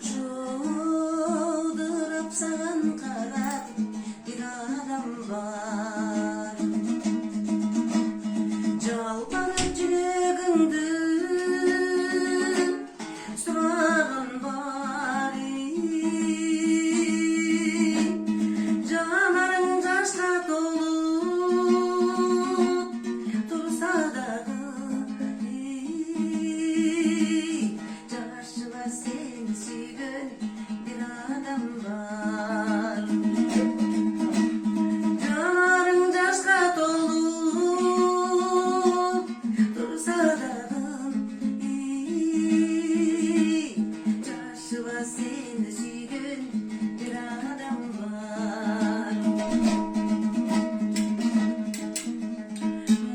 Жолдырып саған қарап бір адам бар, жалбарып жүрегіңді сұраған бар. Жанарың жасқа толып тұрса дағы, жаршыға сені сүйген бір адам бар. Жанарың жасқа толып тұрса дағы, жаршыға сені сүйген бір адам бар.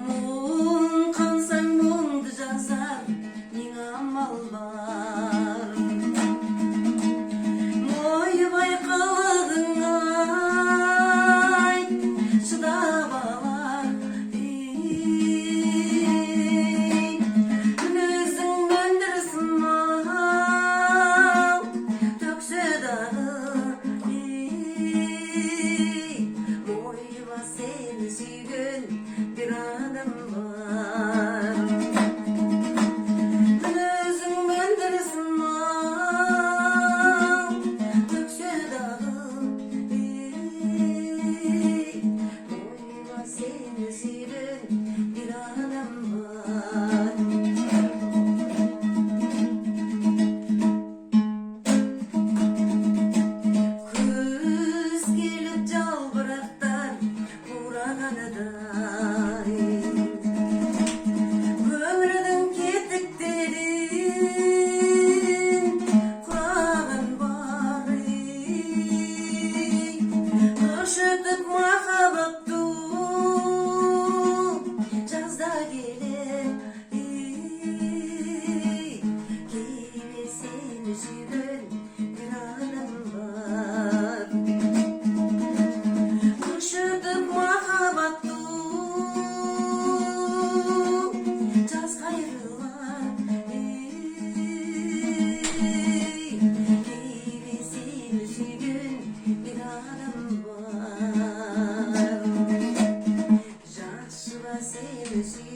Мұң қансаң мұңды жазар ең амал бар. Ойбай қылығыңа шыдап алар, мінезің өндірсін мал төксе дағы, ойба сені сүйген бір адам бар. Мінезің өндірсін мал төксе дағы, ойба сені сүйген бір адам бар. Күз келіп жалбырақтар қурағаныдай, өмірдің кетіктерін құраған бар. Қыш өтіп махаббатты жазда келер, кейде сені сүйген бір адам бар. Қыш өтіп махаббатты жаз қайрылар, кейде сені сүйген бір адам бар. Жаршыға сені сүйген